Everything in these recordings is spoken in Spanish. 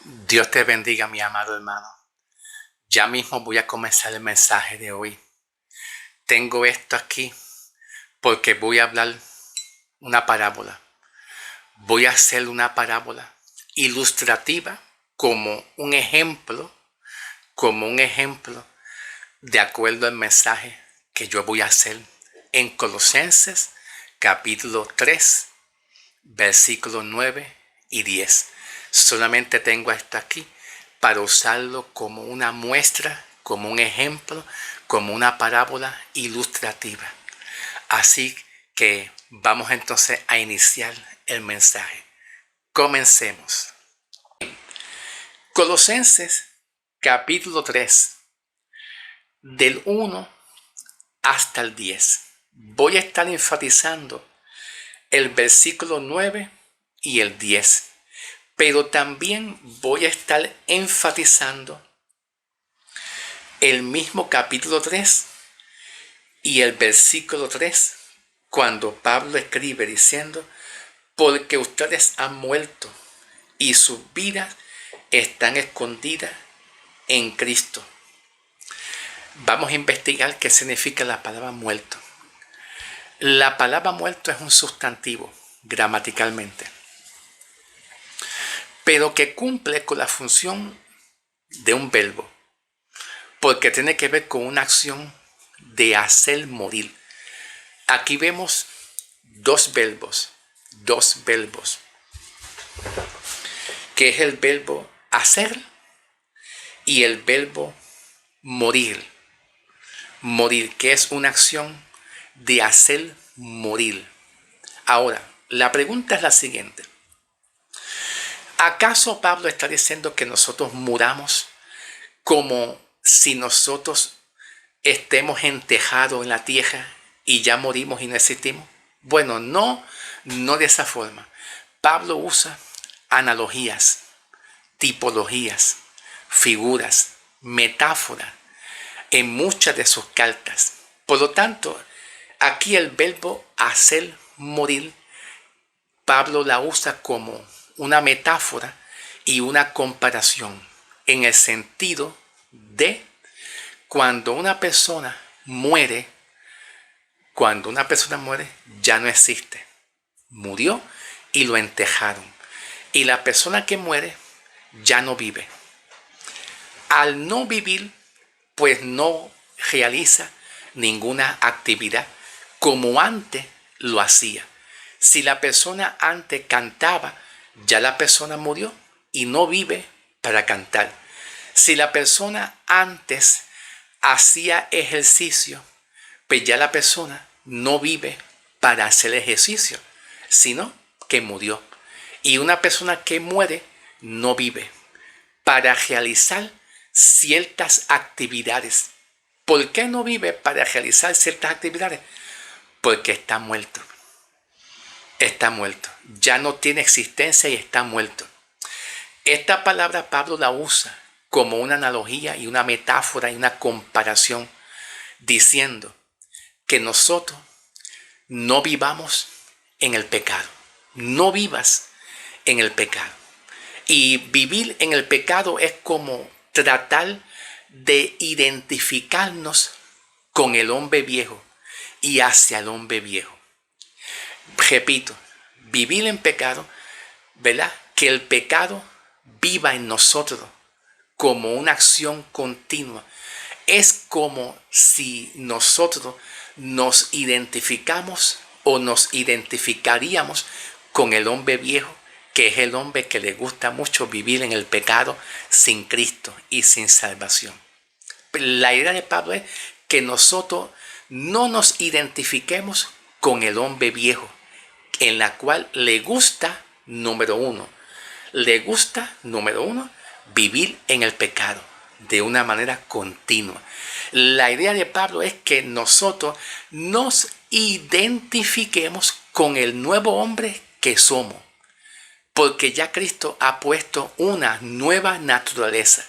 Dios te bendiga, mi amado hermano. Ya mismo voy a comenzar el mensaje de hoy. Tengo esto aquí porque voy a hablar una parábola. Voy a hacer una parábola ilustrativa como un ejemplo de acuerdo al mensaje que yo voy a hacer en Colosenses capítulo 3, versículos 9 y 10. Solamente tengo esto aquí para usarlo como una muestra, como un ejemplo, como una parábola ilustrativa. Así que vamos entonces a iniciar el mensaje. Comencemos. Colosenses capítulo 3, del 1 hasta el 10. Voy a estar enfatizando el versículo 9 y el 10. Pero también voy a estar enfatizando el mismo capítulo 3 y el versículo 3, cuando Pablo escribe diciendo, porque ustedes han muerto y sus vidas están escondidas en Cristo. Vamos a investigar qué significa la palabra muerto. La palabra muerto es un sustantivo, gramaticalmente, pero que cumple con la función de un verbo, porque tiene que ver con una acción de hacer morir. Aquí vemos dos verbos, que es el verbo hacer y el verbo morir. Morir, que es una acción de hacer morir. Ahora, la pregunta es la siguiente. ¿Acaso Pablo está diciendo que nosotros muramos como si nosotros estemos enterrados en la tierra y ya morimos y no existimos? Bueno, no de esa forma. Pablo usa analogías, tipologías, figuras, metáforas en muchas de sus cartas. Por lo tanto, aquí el verbo hacer morir, Pablo la usa como una metáfora y una comparación en el sentido de cuando una persona muere, ya no existe. Murió y lo enterraron. Y la persona que muere ya no vive. Al no vivir, pues no realiza ninguna actividad como antes lo hacía. Si la persona antes cantaba, ya la persona murió y no vive para cantar. Si la persona antes hacía ejercicio, pues ya la persona no vive para hacer ejercicio, sino que murió. Y una persona que muere no vive para realizar ciertas actividades. ¿Por qué no vive para realizar ciertas actividades? Porque está muerto. Está muerto. Ya no tiene existencia y está muerto. Esta palabra Pablo la usa como una analogía y una metáfora y una comparación, diciendo que nosotros no vivamos en el pecado. No vivas en el pecado. Y vivir en el pecado es como tratar de identificarnos con el hombre viejo y hacia el hombre viejo. Repito, vivir en pecado, ¿verdad? Que el pecado viva en nosotros como una acción continua. Es como si nosotros nos identificamos o nos identificaríamos con el hombre viejo, que es el hombre que le gusta mucho vivir en el pecado sin Cristo y sin salvación. La idea de Pablo es que nosotros no nos identifiquemos con el hombre viejo, en la cual le gusta, número uno, vivir en el pecado de una manera continua. La idea de Pablo es que nosotros nos identifiquemos con el nuevo hombre que somos, porque ya Cristo ha puesto una nueva naturaleza.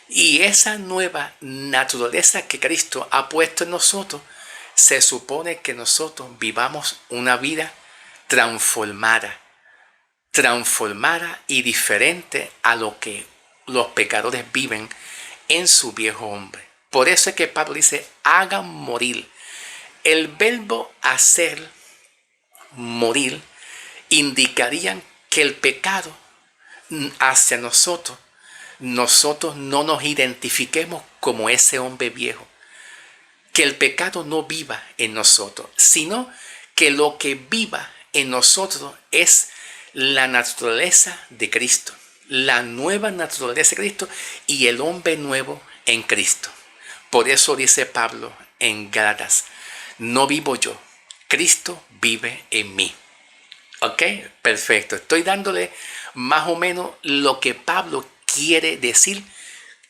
Y esa nueva naturaleza que Cristo ha puesto en nosotros, se supone que nosotros vivamos una vida transformada, transformada y diferente a lo que los pecadores viven en su viejo hombre. Por eso es que Pablo dice, hagan morir. El verbo hacer morir indicarían que el pecado hacia nosotros no nos identifiquemos como ese hombre viejo. Que el pecado no viva en nosotros, sino que lo que viva en nosotros es la naturaleza de Cristo, la nueva naturaleza de Cristo y el hombre nuevo en Cristo. Por eso dice Pablo en Gálatas, no vivo yo, Cristo vive en mí. ¿Ok? Perfecto. Estoy dándole más o menos lo que Pablo quiere decir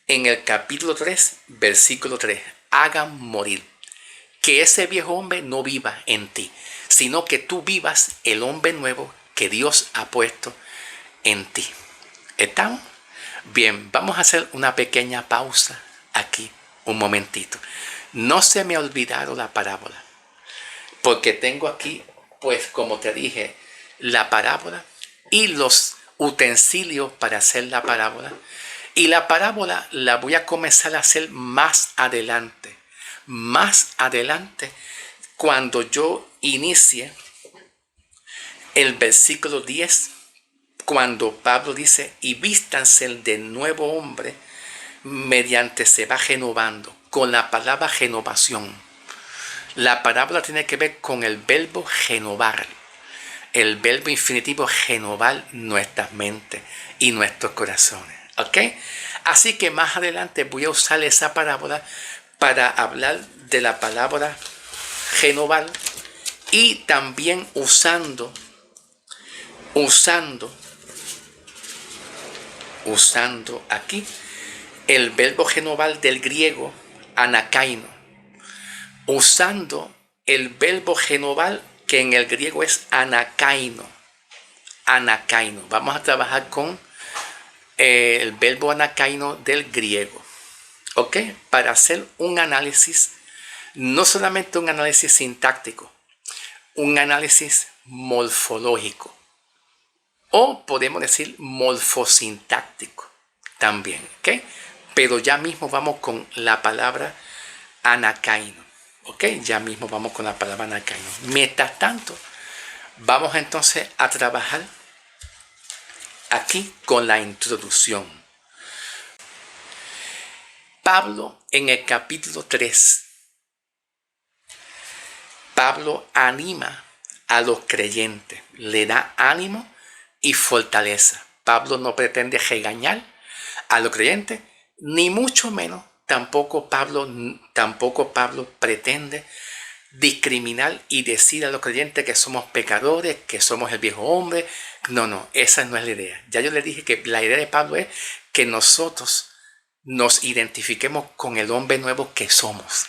en el capítulo 3, versículo 3. Hagan morir. Que ese viejo hombre no viva en ti, sino que tú vivas el hombre nuevo que Dios ha puesto en ti. ¿Estamos? Bien, vamos a hacer una pequeña pausa aquí, un momentito. No se me ha olvidado la parábola, porque tengo aquí, pues como te dije, la parábola y los utensilios para hacer la parábola. Y la parábola la voy a comenzar a hacer más adelante. Más adelante, cuando yo inicie el versículo 10, cuando Pablo dice, y vístanse de nuevo hombre, mediante se va renovando, con la palabra renovación. La parábola tiene que ver con el verbo renovar, el verbo infinitivo renovar nuestras mentes y nuestros corazones. ¿Ok? Así que más adelante voy a usar esa parábola para hablar de la palabra renovar y también usando aquí el verbo renovar del griego anakaino, usando el verbo renovar que en el griego es anakaino. Vamos a trabajar con el verbo anakaino del griego, ¿ok? Para hacer un análisis, no solamente un análisis sintáctico, un análisis morfológico, o podemos decir morfosintáctico también, ¿ok? Pero ya mismo vamos con la palabra anakaino, ¿ok? Ya mismo vamos con la palabra anakaino. Mientras tanto, vamos entonces a trabajar aquí con la introducción. Pablo en el capítulo 3, Pablo anima a los creyentes, le da ánimo y fortaleza. Pablo no pretende regañar a los creyentes, ni mucho menos tampoco Pablo pretende discriminar y decir a los creyentes que somos pecadores, que somos el viejo hombre. No, esa no es la idea. Ya yo les dije que la idea de Pablo es que nosotros nos identifiquemos con el hombre nuevo que somos.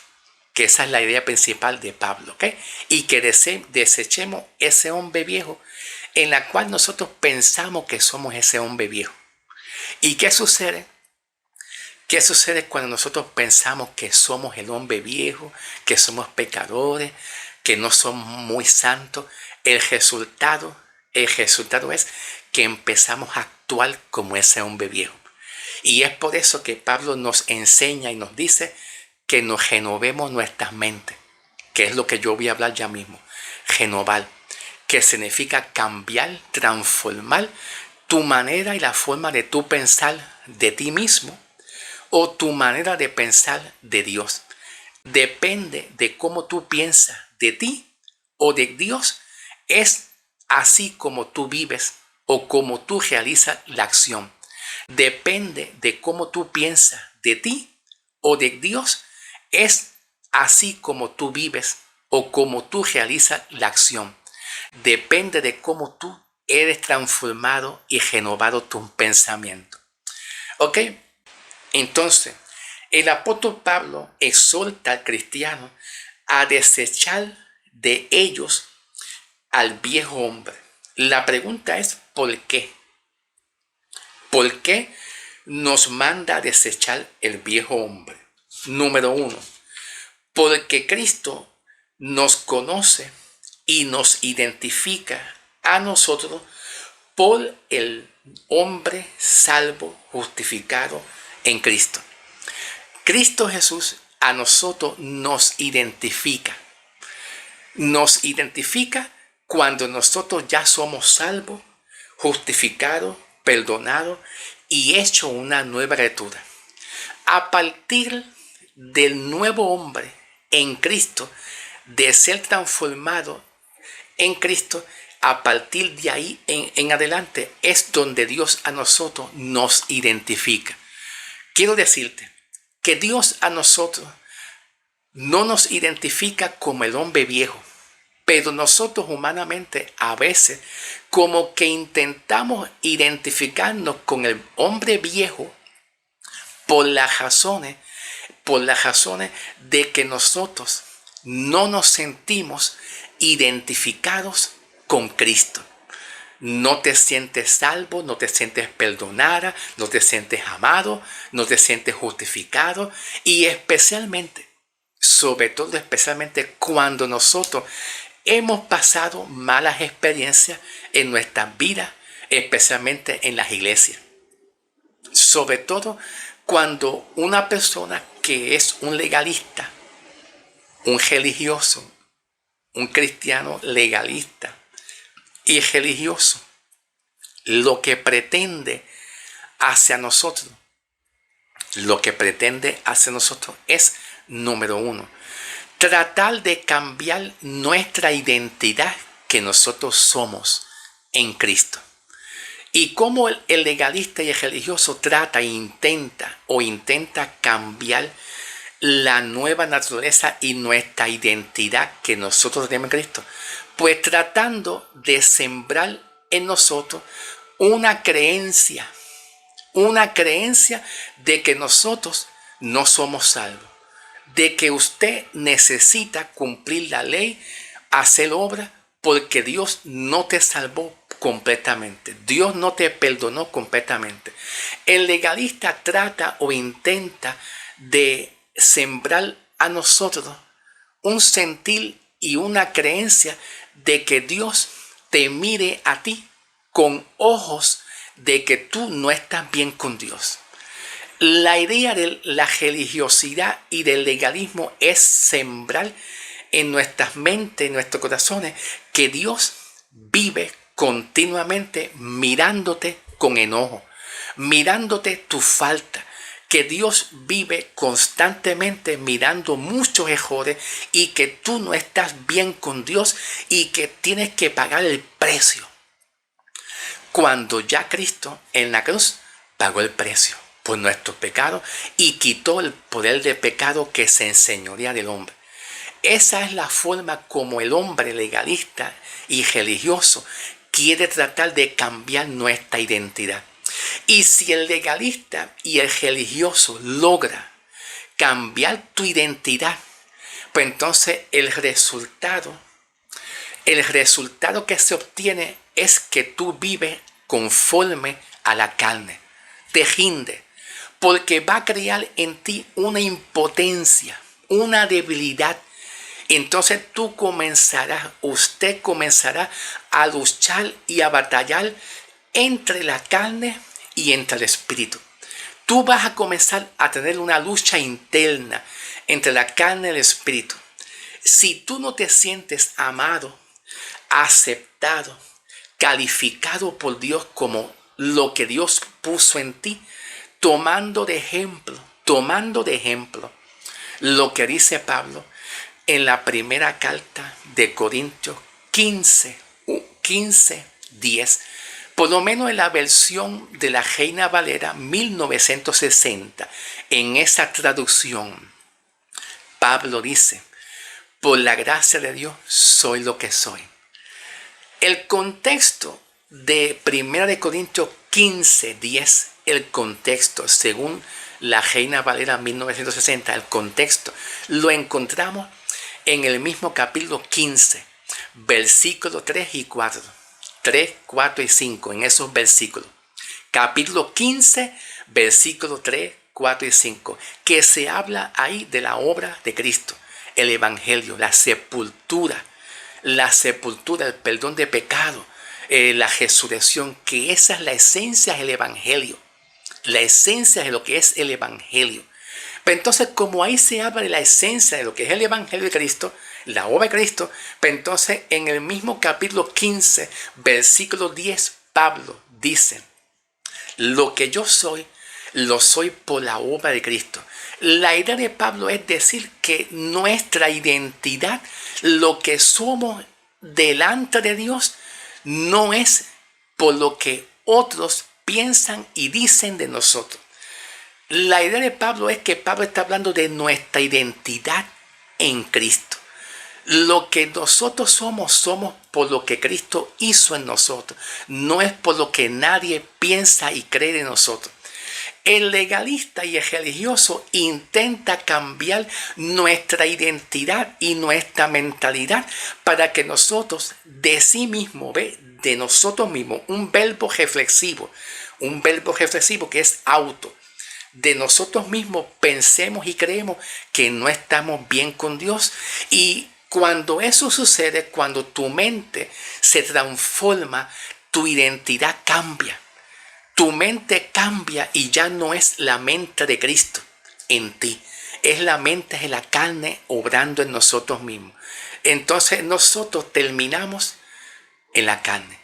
Que esa es la idea principal de Pablo, ¿ok? Y que desechemos ese hombre viejo en la cual nosotros pensamos que somos ese hombre viejo. ¿Y qué sucede? ¿Qué sucede cuando nosotros pensamos que somos el hombre viejo, que somos pecadores, que no somos muy santos? El resultado es que empezamos a actuar como ese hombre viejo. Y es por eso que Pablo nos enseña y nos dice que nos renovemos nuestras mentes, que es lo que yo voy a hablar ya mismo. Renovar, que significa cambiar, transformar tu manera y la forma de tú pensar de ti mismo o tu manera de pensar de Dios. Depende de cómo tú piensas de ti o de Dios, es así como tú vives o como tú realizas la acción. Depende de cómo tú piensas de ti o de Dios, es así como tú vives o como tú realizas la acción. Depende de cómo tú eres transformado y renovado tu pensamiento. ¿Ok? Entonces, el apóstol Pablo exhorta al cristiano a desechar de ellos al viejo hombre. La pregunta es ¿por qué? ¿Por qué nos manda a desechar el viejo hombre? Número 1, porque Cristo nos conoce y nos identifica a nosotros por el hombre salvo, justificado en Cristo. Cristo Jesús a nosotros nos identifica. Nos identifica cuando nosotros ya somos salvos, justificados, perdonados y hecho una nueva criatura. A partir del nuevo hombre en Cristo, de ser transformado en Cristo, a partir de ahí en adelante es donde Dios a nosotros nos identifica. Quiero decirte que Dios a nosotros no nos identifica como el hombre viejo, pero nosotros humanamente a veces como que intentamos identificarnos con el hombre viejo por las razones de que nosotros no nos sentimos identificados con Cristo. No te sientes salvo, no te sientes perdonada, no te sientes amado, no te sientes justificado y especialmente, sobre todo especialmente cuando nosotros hemos pasado malas experiencias en nuestras vidas, especialmente en las iglesias. Sobre todo cuando una persona que es un legalista, un religioso, un cristiano legalista y religioso, lo que pretende hacia nosotros es, número uno, tratar de cambiar nuestra identidad que nosotros somos en Cristo. Y cómo el legalista y el religioso trata e intenta cambiar la nueva naturaleza y nuestra identidad que nosotros tenemos en Cristo, pues tratando de sembrar en nosotros una creencia de que nosotros no somos salvos, de que usted necesita cumplir la ley, hacer obra, porque Dios no te salvó completamente, Dios no te perdonó completamente. El legalista trata o intenta de sembrar a nosotros un sentir y una creencia de que Dios te mire a ti con ojos de que tú no estás bien con Dios. La idea de la religiosidad y del legalismo es sembrar en nuestras mentes, en nuestros corazones, que Dios vive continuamente mirándote con enojo, mirándote tu falta, que Dios vive constantemente mirando muchos errores y que tú no estás bien con Dios y que tienes que pagar el precio. Cuando ya Cristo en la cruz pagó el precio por nuestros pecados y quitó el poder de pecado que se enseñorea del hombre. Esa es la forma como el hombre legalista y religioso quiere tratar de cambiar nuestra identidad. Y si el legalista y el religioso logra cambiar tu identidad, pues entonces el resultado que se obtiene es que tú vives conforme a la carne, te rinde, porque va a crear en ti una impotencia, una debilidad. Entonces usted comenzará a luchar y a batallar entre la carne y entre el espíritu. Tú vas a comenzar a tener una lucha interna entre la carne y el espíritu. Si tú no te sientes amado, aceptado, calificado por Dios como lo que Dios puso en ti, tomando de ejemplo lo que dice Pablo en la primera carta de Corintios 15:10, por lo menos en la versión de la Reina Valera 1960, en esa traducción, Pablo dice: por la gracia de Dios soy lo que soy. El contexto de 1 Corintios 15:10, el contexto, según la Reina Valera 1960, el contexto lo encontramos en el mismo capítulo 15, versículos 3 y 4. 3, 4 y 5, en esos versículos. Capítulo 15, versículos 3, 4 y 5, que se habla ahí de la obra de Cristo, el Evangelio, la sepultura, el perdón de pecado, la resurrección, que esa es la esencia del Evangelio. La esencia de lo que es el Evangelio. Pero entonces, como ahí se habla de la esencia de lo que es el Evangelio de Cristo, la obra de Cristo, pero entonces en el mismo capítulo 15, versículo 10, Pablo dice: lo que yo soy, lo soy por la obra de Cristo. La idea de Pablo es decir que nuestra identidad, lo que somos delante de Dios, no es por lo que otros piensan y dicen de nosotros. La idea de Pablo es que Pablo está hablando de nuestra identidad en Cristo. Lo que nosotros somos, somos por lo que Cristo hizo en nosotros. No es por lo que nadie piensa y cree de nosotros. El legalista y el religioso intenta cambiar nuestra identidad y nuestra mentalidad para que nosotros de sí mismos, de nosotros mismos, un verbo reflexivo que es auto, de nosotros mismos pensemos y creemos que no estamos bien con Dios. Y cuando eso sucede, cuando tu mente se transforma, tu identidad cambia. Tu mente cambia y ya no es la mente de Cristo en ti. Es la mente de la carne obrando en nosotros mismos. Entonces nosotros terminamos en la carne.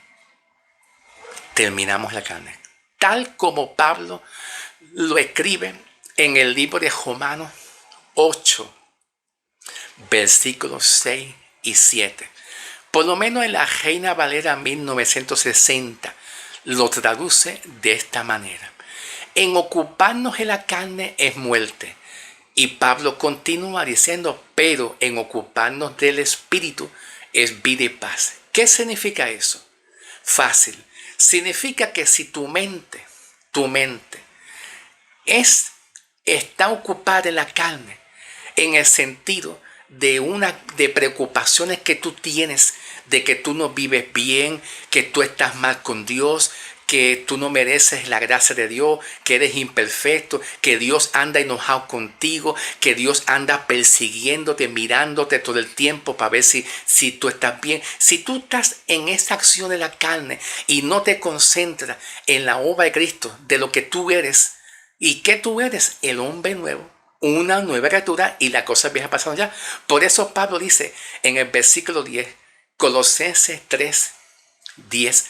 Terminamos la carne. Tal como Pablo lo escribe en el libro de Romanos 8, versículos 6 y 7. Por lo menos en la Reina Valera 1960 lo traduce de esta manera: en ocuparnos de la carne es muerte. Y Pablo continúa diciendo: pero en ocuparnos del Espíritu es vida y paz. ¿Qué significa eso? Fácil. Significa que si tu mente está ocupada en la carne, en el sentido de preocupaciones que tú tienes, de que tú no vives bien, que tú estás mal con Dios, que tú no mereces la gracia de Dios, que eres imperfecto, que Dios anda enojado contigo, que Dios anda persiguiéndote, mirándote todo el tiempo para ver si tú estás bien. Si tú estás en esa acción de la carne y no te concentras en la obra de Cristo, de lo que tú eres, ¿y qué tú eres? El hombre nuevo, una nueva criatura, y las cosas viejas pasaron ya. Por eso Pablo dice en el versículo 10, Colosenses 3, 10,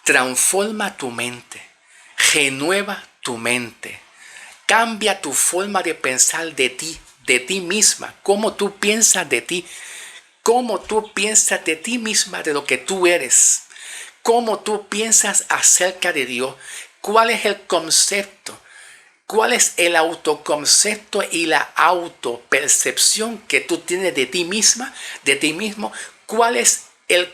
transforma tu mente, renueva tu mente, cambia tu forma de pensar de ti misma, cómo tú piensas de ti, cómo tú piensas de ti misma, de lo que tú eres, cómo tú piensas acerca de Dios, cuál es el concepto, cuál es el autoconcepto y la autopercepción que tú tienes de ti misma, de ti mismo, cuál es el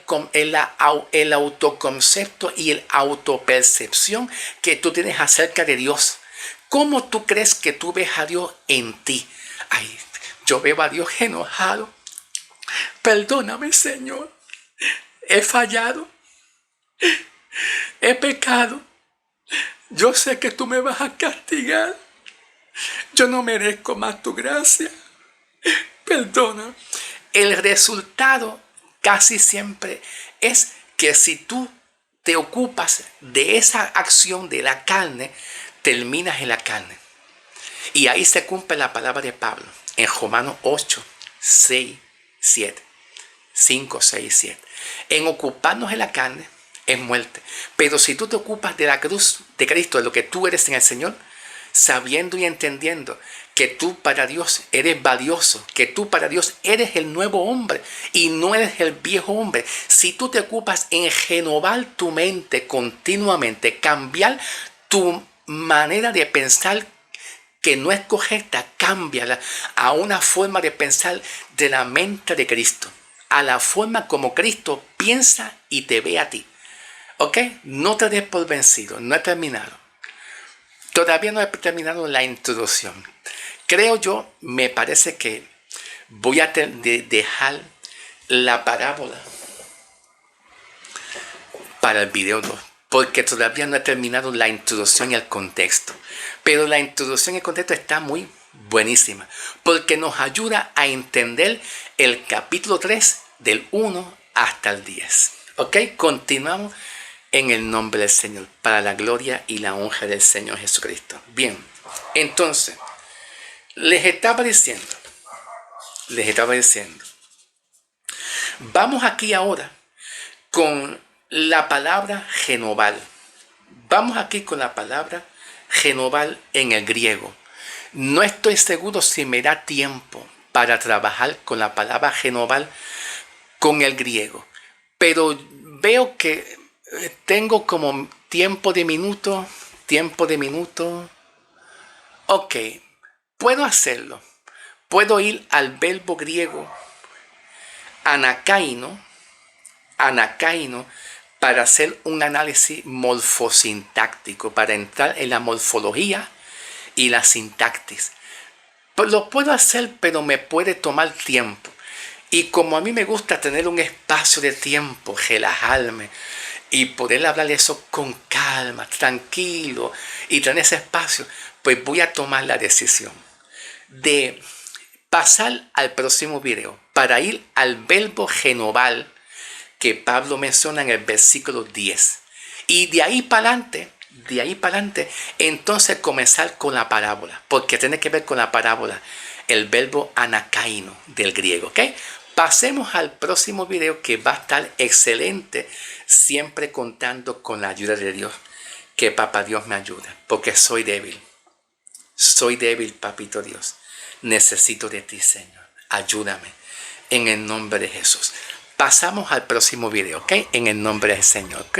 autoconcepto y el autopercepción que tú tienes acerca de Dios. ¿Cómo tú crees que tú ves a Dios en ti? Ay, yo veo a Dios enojado. Perdóname, Señor. He fallado. He pecado. Yo sé que tú me vas a castigar. Yo no merezco más tu gracia. Perdona. El resultado casi siempre es que si tú te ocupas de esa acción de la carne, terminas en la carne. Y ahí se cumple la palabra de Pablo en Romanos 8, 6, 7. 5, 6, 7. En ocuparnos de la carne es muerte. Pero si tú te ocupas de la cruz de Cristo, de lo que tú eres en el Señor, sabiendo y entendiendo que tú para Dios eres valioso, que tú para Dios eres el nuevo hombre y no eres el viejo hombre. Si tú te ocupas en renovar tu mente continuamente, cambiar tu manera de pensar que no es correcta, cámbiala a una forma de pensar de la mente de Cristo, a la forma como Cristo piensa y te ve a ti. ¿Ok? No te des por vencido, no he terminado. Todavía no he terminado la introducción. Creo yo, me parece que voy a dejar la parábola para el video 2, porque todavía no he terminado la introducción y el contexto. Pero la introducción y el contexto está muy buenísima, porque nos ayuda a entender el capítulo 3 del 1 hasta el 10. ¿Ok? Continuamos en el nombre del Señor, para la gloria y la honra del Señor Jesucristo. Bien, entonces, les estaba diciendo, vamos aquí ahora con la palabra genoval. Vamos aquí con la palabra genoval en el griego. No estoy seguro si me da tiempo para trabajar con la palabra genoval con el griego, pero veo que tengo como tiempo de minuto. Ok, puedo hacerlo. Puedo ir al verbo griego anakaino, para hacer un análisis morfosintáctico, para entrar en la morfología y la sintaxis. Lo puedo hacer, pero me puede tomar tiempo. Y como a mí me gusta tener un espacio de tiempo, relajarme y poder hablar eso con calma, tranquilo y tener ese espacio, pues voy a tomar la decisión de pasar al próximo video para ir al verbo genoval que Pablo menciona en el versículo 10. Y de ahí para adelante, entonces comenzar con la parábola, porque tiene que ver con la parábola, el verbo anakaino del griego, ¿ok? Pasemos al próximo video que va a estar excelente, siempre contando con la ayuda de Dios. Que Papá Dios me ayude, porque soy débil. Soy débil, Papito Dios. Necesito de ti, Señor. Ayúdame en el nombre de Jesús. Pasamos al próximo video, ¿ok? En el nombre del Señor, ¿ok?